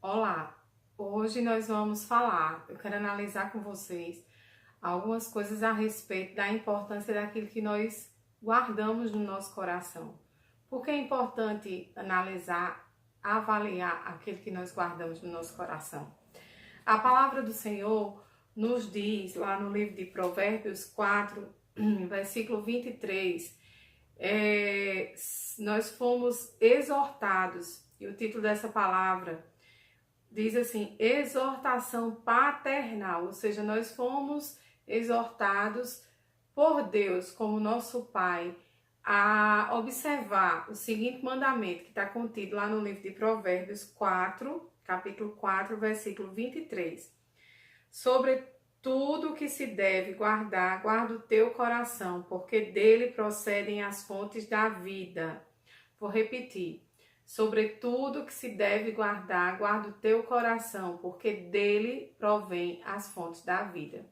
Olá, hoje nós vamos eu quero analisar com vocês algumas coisas a respeito da importância daquilo que nós guardamos no nosso coração. Por que é importante analisar, avaliar aquilo que nós guardamos no nosso coração? A palavra do Senhor nos diz lá no livro de Provérbios 4, versículo 23, nós fomos exortados, e o título dessa palavra diz assim, exortação paternal, ou seja, nós fomos exortados por Deus, como nosso Pai, a observar o seguinte mandamento que está contido lá no livro de Provérbios 4, capítulo 4, versículo 23. Sobre tudo que se deve guardar, guarda o teu coração, porque dele procedem as fontes da vida. Vou repetir. Sobre tudo que se deve guardar, guarda o teu coração, porque dele provém as fontes da vida.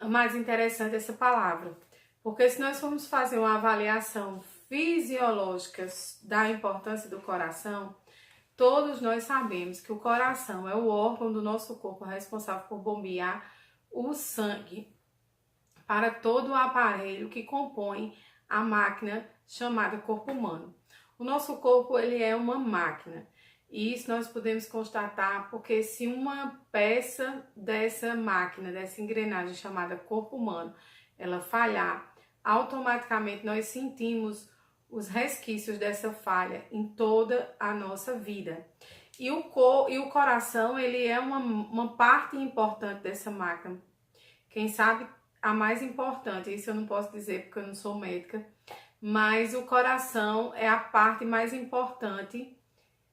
É mais interessante essa palavra, porque se nós formos fazer uma avaliação fisiológica da importância do coração, todos nós sabemos que o coração é o órgão do nosso corpo responsável por bombear o sangue para todo o aparelho que compõe a máquina chamada corpo humano. O nosso corpo, ele é uma máquina, e isso nós podemos constatar porque se uma peça dessa máquina, dessa engrenagem chamada corpo humano, ela falhar, automaticamente nós sentimos os resquícios dessa falha em toda a nossa vida. E o coração, ele é uma parte importante dessa máquina. Quem sabe a mais importante, isso eu não posso dizer porque eu não sou médica, mas o coração é a parte mais importante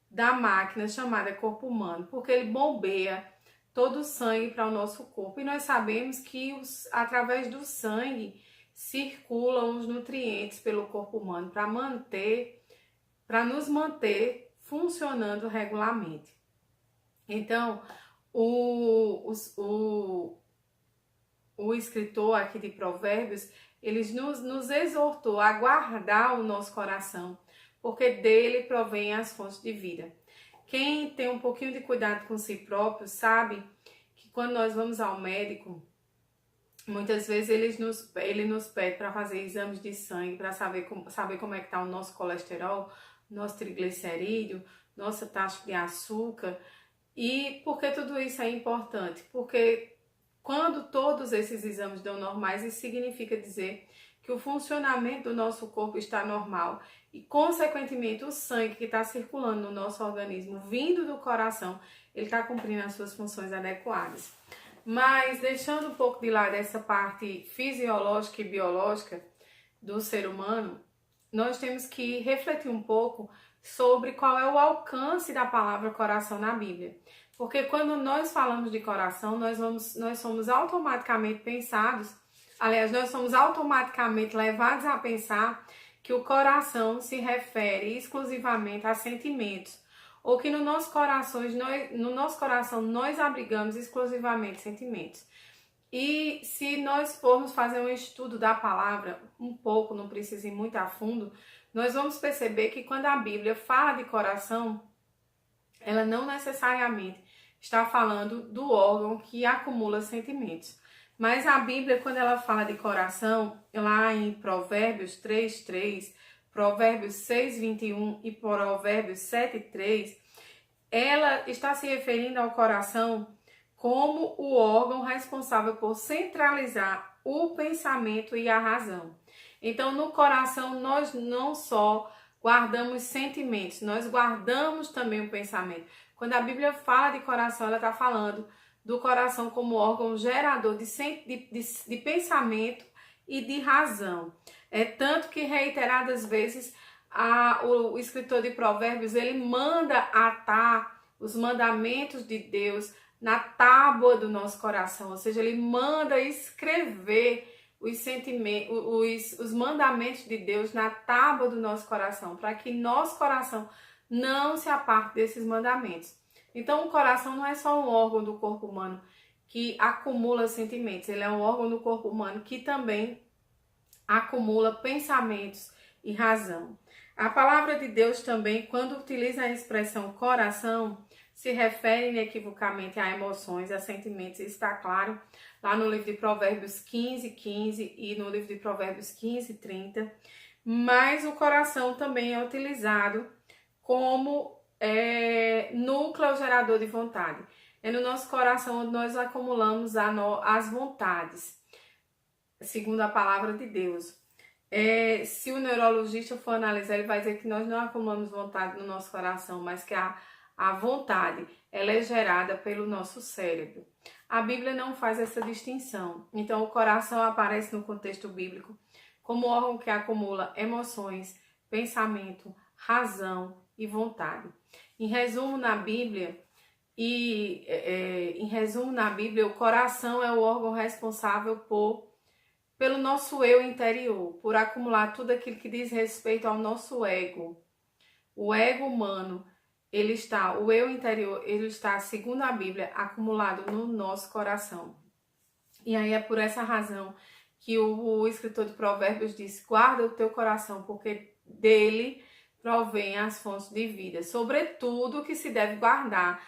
da máquina chamada corpo humano, porque ele bombeia todo o sangue para o nosso corpo. E nós sabemos que através do sangue circulam os nutrientes pelo corpo humano para nos manter funcionando regularmente. Então, o escritor aqui de Provérbios, ele nos exortou a guardar o nosso coração, porque dele provém as fontes de vida. Quem tem um pouquinho de cuidado com si próprio sabe que quando nós vamos ao médico, muitas vezes ele nos pede para fazer exames de sangue, para saber como é que está o nosso colesterol, nosso triglicerídeo, nossa taxa de açúcar. E por que tudo isso é importante? Porque quando todos esses exames dão normais, isso significa dizer que o funcionamento do nosso corpo está normal e, consequentemente, o sangue que está circulando no nosso organismo, vindo do coração, ele está cumprindo as suas funções adequadas. Mas, deixando um pouco de lado essa parte fisiológica e biológica do ser humano, nós temos que refletir um pouco sobre qual é o alcance da palavra coração na Bíblia. Porque quando nós falamos de coração, nós somos automaticamente nós somos automaticamente levados a pensar que o coração se refere exclusivamente a sentimentos, ou que no nosso coração nós abrigamos exclusivamente sentimentos. E se nós formos fazer um estudo da palavra, um pouco, não precisa ir muito a fundo, nós vamos perceber que quando a Bíblia fala de coração, ela não necessariamente está falando do órgão que acumula sentimentos. Mas a Bíblia, quando ela fala de coração, lá em Provérbios 3:3, Provérbios 6:21 e Provérbios 7:3, ela está se referindo ao coração como o órgão responsável por centralizar o pensamento e a razão. Então, no coração, nós não só guardamos sentimentos, nós guardamos também o pensamento. Quando a Bíblia fala de coração, ela está falando do coração como órgão gerador de pensamento e de razão. É tanto que reiteradas vezes o escritor de Provérbios, ele manda atar os mandamentos de Deus na tábua do nosso coração, ou seja, ele manda escrever os mandamentos de Deus na tábua do nosso coração, para que nosso coração não se aparte desses mandamentos. Então, o coração não é só um órgão do corpo humano que acumula sentimentos, ele é um órgão do corpo humano que também acumula pensamentos e razão. A palavra de Deus também, quando utiliza a expressão coração, se refere inequivocamente a emoções, a sentimentos. Isso está claro lá no livro de Provérbios 15:15 e no livro de Provérbios 15:30. Mas o coração também é utilizado como núcleo gerador de vontade. É no nosso coração onde nós acumulamos as vontades, segundo a palavra de Deus. Se o neurologista for analisar, ele vai dizer que nós não acumulamos vontade no nosso coração, mas que a vontade ela é gerada pelo nosso cérebro. A Bíblia não faz essa distinção. Então, o coração aparece no contexto bíblico como órgão que acumula emoções, pensamento, razão e vontade. Em resumo, na Bíblia, o coração é o órgão responsável pelo nosso eu interior, por acumular tudo aquilo que diz respeito ao nosso ego. O ego humano, o eu interior, ele está, segundo a Bíblia, acumulado no nosso coração. E aí é por essa razão que o escritor de Provérbios diz: guarda o teu coração, porque dele provém as fontes de vida. Sobretudo que se deve guarda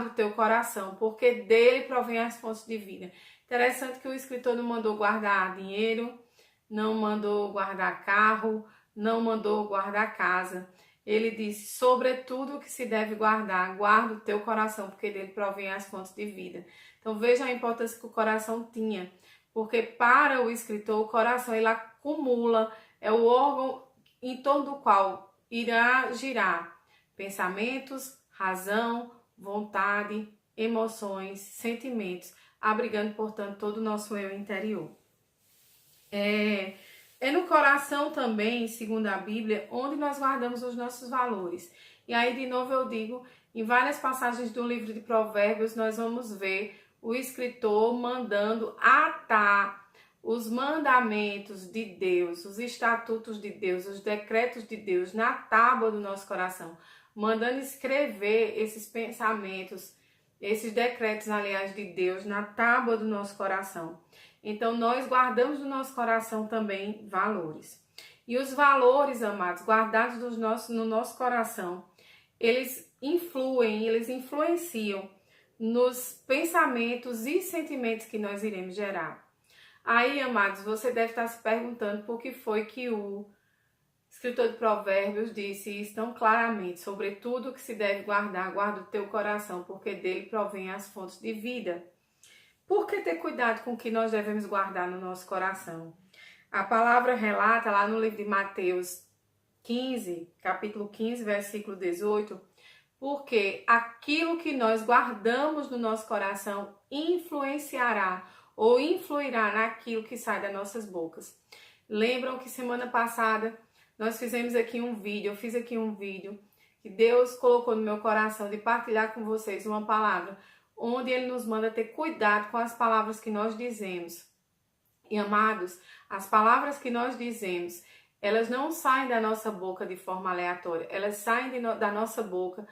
o teu coração, porque dele provém as fontes de vida. Interessante que o escritor não mandou guardar dinheiro, não mandou guardar carro, não mandou guardar casa. Ele disse: sobretudo que se deve guarda o teu coração, porque dele provém as fontes de vida. Então veja a importância que o coração tinha, porque para o escritor o coração ele acumula, é o órgão em torno do qual irá girar pensamentos, razão, vontade, emoções, sentimentos, abrigando, portanto, todo o nosso eu interior. É no coração também, segundo a Bíblia, onde nós guardamos os nossos valores. E aí, de novo, eu digo, em várias passagens do livro de Provérbios, nós vamos ver o escritor mandando atar os mandamentos de Deus, os estatutos de Deus, os decretos de Deus na tábua do nosso coração, mandando escrever esses pensamentos, esses decretos, aliás, de Deus na tábua do nosso coração. Então, nós guardamos no nosso coração também valores. E os valores, amados, guardados no nosso coração, eles influenciam nos pensamentos e sentimentos que nós iremos gerar. Aí, amados, você deve estar se perguntando por que foi que o escritor de Provérbios disse isso tão claramente: sobre tudo que se deve guarda o teu coração, porque dele provém as fontes de vida. Por que ter cuidado com o que nós devemos guardar no nosso coração? A palavra relata lá no livro de Mateus 15, capítulo 15, versículo 18, porque aquilo que nós guardamos no nosso coração influenciará ou influirá naquilo que sai das nossas bocas. Lembram que semana passada nós fizemos aqui um vídeo, eu fiz aqui um vídeo que Deus colocou no meu coração de partilhar com vocês uma palavra, onde Ele nos manda ter cuidado com as palavras que nós dizemos. E amados, as palavras que nós dizemos, elas não saem da nossa boca de forma aleatória, elas saem da nossa boca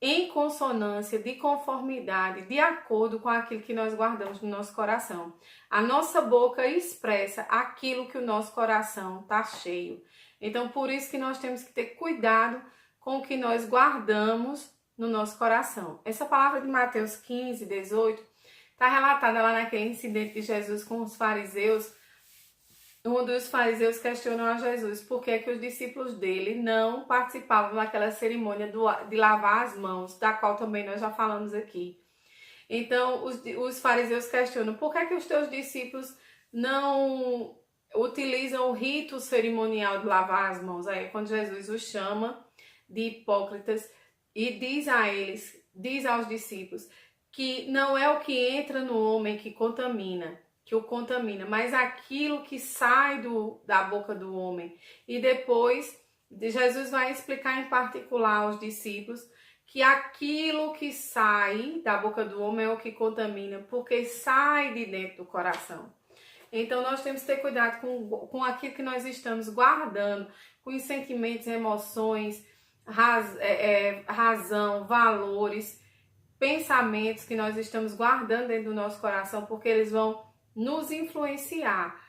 em consonância, de conformidade, de acordo com aquilo que nós guardamos no nosso coração. A nossa boca expressa aquilo que o nosso coração está cheio. Então, por isso que nós temos que ter cuidado com o que nós guardamos no nosso coração. Essa palavra de Mateus 15, 18, está relatada lá naquele incidente de Jesus com os fariseus, onde os fariseus questionam a Jesus por que os discípulos dele não participavam daquela cerimônia de lavar as mãos, da qual também nós já falamos aqui. Então, os fariseus questionam: por que os teus discípulos não utilizam o rito cerimonial de lavar as mãos? Aí, quando Jesus os chama de hipócritas e diz aos discípulos que não é o que entra no homem que o contamina, mas aquilo que sai da boca do homem. E depois, Jesus vai explicar em particular aos discípulos que aquilo que sai da boca do homem é o que contamina, porque sai de dentro do coração. Então, nós temos que ter cuidado com aquilo que nós estamos guardando, com os sentimentos, emoções, razão, valores, pensamentos que nós estamos guardando dentro do nosso coração, porque eles vão nos influenciar.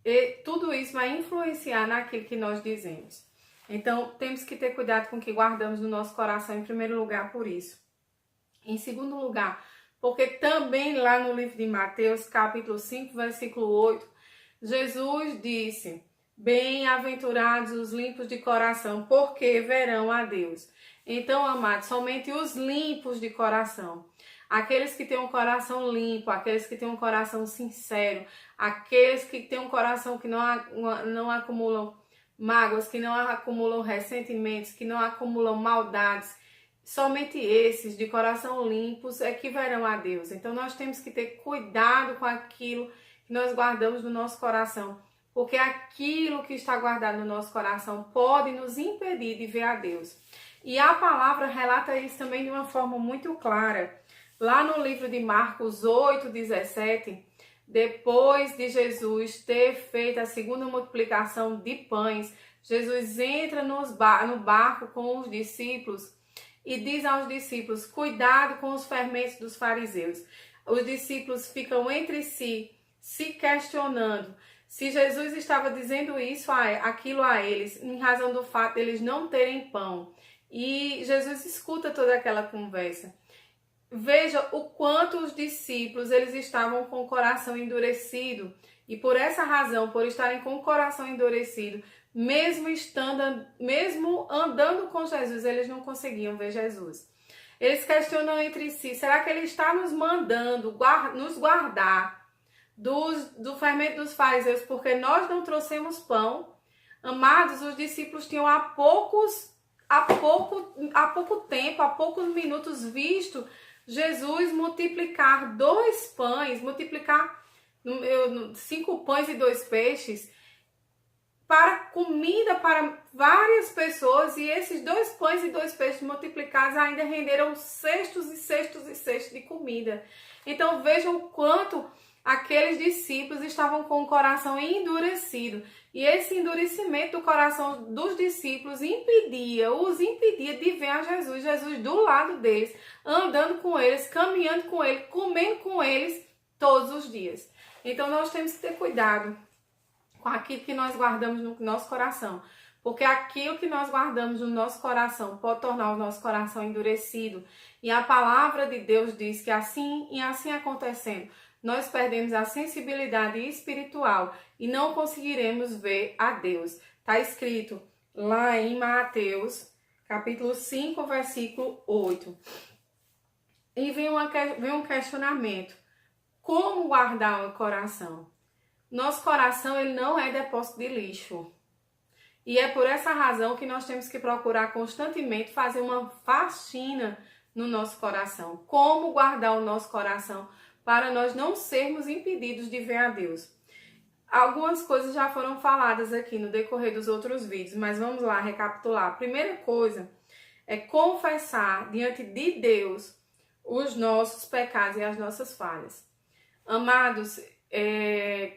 E tudo isso vai influenciar naquilo que nós dizemos. Então, temos que ter cuidado com o que guardamos no nosso coração, em primeiro lugar, por isso. Em segundo lugar, porque também lá no livro de Mateus, capítulo 5, versículo 8, Jesus disse: bem-aventurados os limpos de coração, porque verão a Deus. Então, amados, somente os limpos de coração, aqueles que têm um coração limpo, aqueles que têm um coração sincero, aqueles que têm um coração que não acumulam mágoas, que não acumulam ressentimentos, que não acumulam maldades, somente esses de coração limpos é que verão a Deus. Então nós temos que ter cuidado com aquilo que nós guardamos no nosso coração, porque aquilo que está guardado no nosso coração pode nos impedir de ver a Deus. E a palavra relata isso também de uma forma muito clara. Lá no livro de Marcos 8:17, depois de Jesus ter feito a segunda multiplicação de pães, Jesus entra no barco com os discípulos e diz aos discípulos: cuidado com os fermentos dos fariseus. Os discípulos ficam entre si, se questionando se Jesus estava dizendo aquilo a eles, em razão do fato de eles não terem pão. E Jesus escuta toda aquela conversa. Veja o quanto os discípulos eles estavam com o coração endurecido. E por essa razão, por estarem com o coração endurecido, mesmo andando com Jesus, eles não conseguiam ver Jesus. Eles questionam entre si: será que ele está nos mandando nos guardar do fermento dos fariseus porque nós não trouxemos pão? Amados, os discípulos tinham há pouco tempo, há poucos minutos, visto Jesus multiplicar 5 pães e 2 peixes para comida para várias pessoas, e esses 2 pães e 2 peixes multiplicados ainda renderam cestos e cestos e cestos de comida. Então vejam o quanto aqueles discípulos estavam com o coração endurecido, e esse endurecimento do coração dos discípulos os impedia de ver a Jesus do lado deles, andando com eles, caminhando com eles, comendo com eles todos os dias. Então nós temos que ter cuidado com aquilo que nós guardamos no nosso coração, porque aquilo que nós guardamos no nosso coração pode tornar o nosso coração endurecido, e a palavra de Deus diz que assim acontecendo, nós perdemos a sensibilidade espiritual e não conseguiremos ver a Deus. Está escrito lá em Mateus, capítulo 5, versículo 8. E vem um questionamento: como guardar o coração? Nosso coração ele não é depósito de lixo. E é por essa razão que nós temos que procurar constantemente fazer uma faxina no nosso coração. Como guardar o nosso coração para nós não sermos impedidos de ver a Deus? Algumas coisas já foram faladas aqui no decorrer dos outros vídeos, mas vamos lá recapitular. A primeira coisa é confessar diante de Deus os nossos pecados e as nossas falhas. Amados,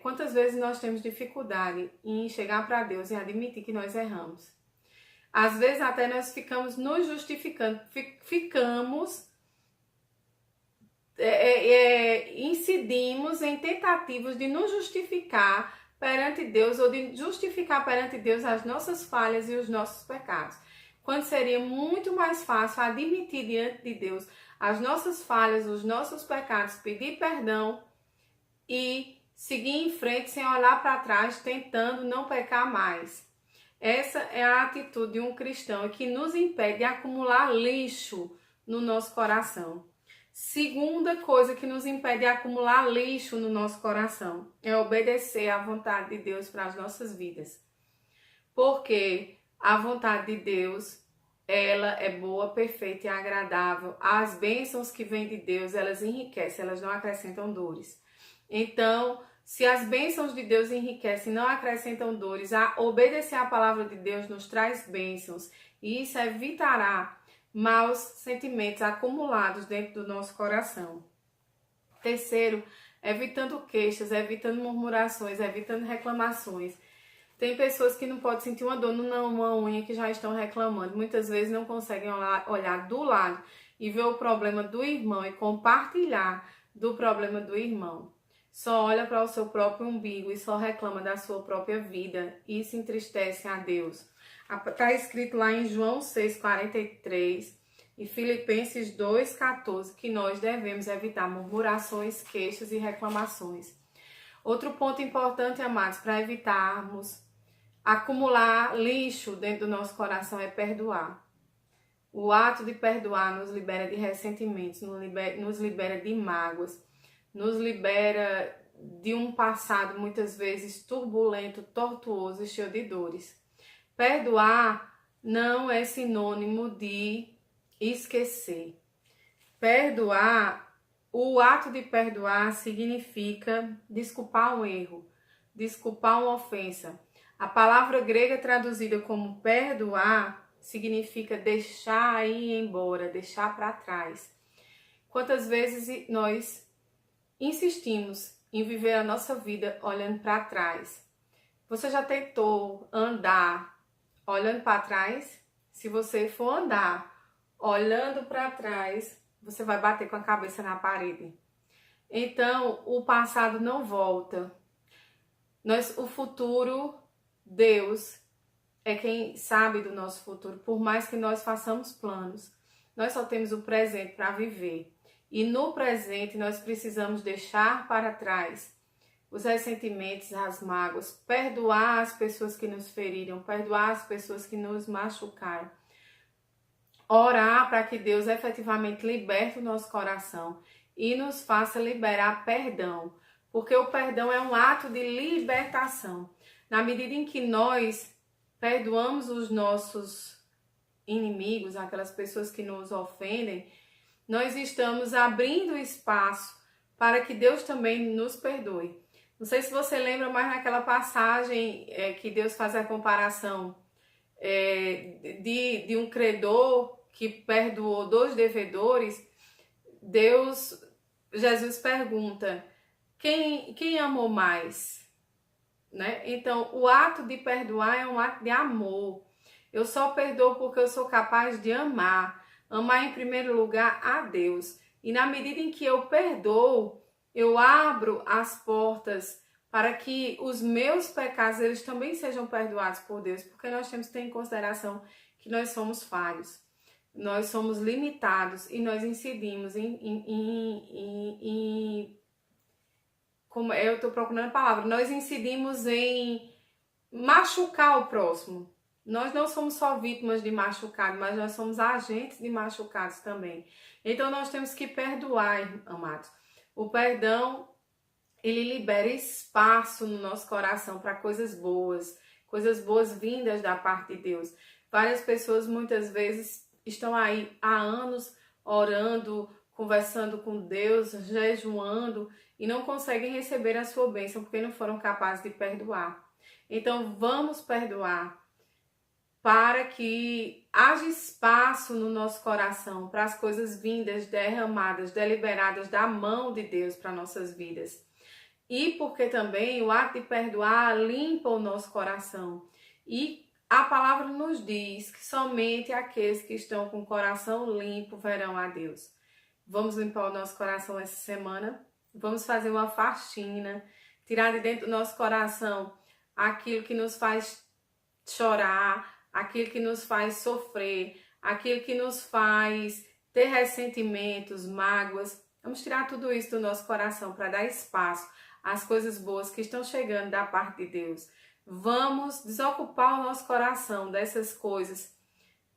quantas vezes nós temos dificuldade em chegar para Deus e admitir que nós erramos? Às vezes até nós ficamos nos justificando, incidimos em tentativas de nos justificar perante Deus, ou de justificar perante Deus as nossas falhas e os nossos pecados, quando seria muito mais fácil admitir diante de Deus as nossas falhas, os nossos pecados, pedir perdão e seguir em frente sem olhar para trás, tentando não pecar mais. Essa é a atitude de um cristão que nos impede de acumular lixo no nosso coração. Segunda coisa que nos impede de acumular lixo no nosso coração é obedecer à vontade de Deus para as nossas vidas. Porque a vontade de Deus, ela é boa, perfeita e agradável. As bênçãos que vêm de Deus, elas enriquecem, elas não acrescentam dores. Então, se as bênçãos de Deus enriquecem e não acrescentam dores, a obedecer à palavra de Deus nos traz bênçãos, e isso evitará maus sentimentos acumulados dentro do nosso coração. Terceiro, evitando queixas, evitando murmurações, evitando reclamações. Tem pessoas que não podem sentir uma dor numa unha que já estão reclamando. Muitas vezes não conseguem olhar do lado e ver o problema do irmão e compartilhar do problema do irmão. Só olha para o seu próprio umbigo e só reclama da sua própria vida. Isso entristece a Deus. Está escrito lá em João 6,43 e Filipenses 2,14 que nós devemos evitar murmurações, queixas e reclamações. Outro ponto importante, amados, para evitarmos acumular lixo dentro do nosso coração é perdoar. O ato de perdoar nos libera de ressentimentos, nos libera de mágoas, nos libera de um passado muitas vezes turbulento, tortuoso e cheio de dores. Perdoar não é sinônimo de esquecer. Perdoar, o ato de perdoar significa desculpar um erro, desculpar uma ofensa. A palavra grega traduzida como perdoar significa deixar ir embora, deixar para trás. Quantas vezes nós insistimos em viver a nossa vida olhando para trás? Você já tentou andar olhando para trás? Se você for andar olhando para trás, você vai bater com a cabeça na parede. Então, o passado não volta. O futuro, Deus é quem sabe do nosso futuro. Por mais que nós façamos planos, nós só temos o presente para viver. E no presente nós precisamos deixar para trás os ressentimentos, as mágoas, perdoar as pessoas que nos feriram, perdoar as pessoas que nos machucaram. Orar para que Deus efetivamente liberte o nosso coração e nos faça liberar perdão, porque o perdão é um ato de libertação. Na medida em que nós perdoamos os nossos inimigos, aquelas pessoas que nos ofendem, nós estamos abrindo espaço para que Deus também nos perdoe. Não sei se você lembra, mas naquela passagem que Deus faz a comparação de um credor que perdoou 2 devedores, Jesus pergunta, quem amou mais? Né? Então, o ato de perdoar é um ato de amor. Eu só perdoo porque eu sou capaz de amar. Amar em primeiro lugar a Deus. E na medida em que eu perdoo, eu abro as portas para que os meus pecados eles também sejam perdoados por Deus. Porque nós temos que ter em consideração que nós somos falhos. Nós somos limitados e nós incidimos como eu estou procurando a palavra, nós incidimos em machucar o próximo. Nós não somos só vítimas de machucado, mas nós somos agentes de machucados também. Então nós temos que perdoar, amados. O perdão, ele libera espaço no nosso coração para coisas boas vindas da parte de Deus. Várias pessoas muitas vezes estão aí há anos orando, conversando com Deus, jejuando e não conseguem receber a sua bênção porque não foram capazes de perdoar. Então vamos perdoar para que haja espaço no nosso coração para as coisas vindas, derramadas, deliberadas da mão de Deus para nossas vidas. E porque também o ato de perdoar limpa o nosso coração. E a palavra nos diz que somente aqueles que estão com o coração limpo verão a Deus. Vamos limpar o nosso coração essa semana. Vamos fazer uma faxina, tirar de dentro do nosso coração aquilo que nos faz chorar, aquilo que nos faz sofrer, aquilo que nos faz ter ressentimentos, mágoas. Vamos tirar tudo isso do nosso coração para dar espaço às coisas boas que estão chegando da parte de Deus. Vamos desocupar o nosso coração dessas coisas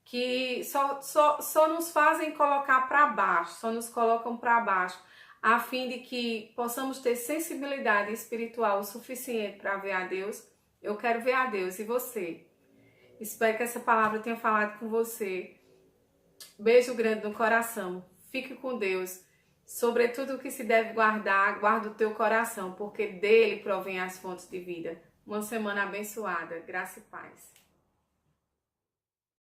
que só nos fazem colocar para baixo, só nos colocam para baixo, a fim de que possamos ter sensibilidade espiritual o suficiente para ver a Deus. Eu quero ver a Deus, e você? Espero que essa palavra tenha falado com você. Beijo grande no coração. Fique com Deus. Sobretudo o que se deve guardar, guarda o teu coração, porque dele provém as fontes de vida. Uma semana abençoada. Graça e paz.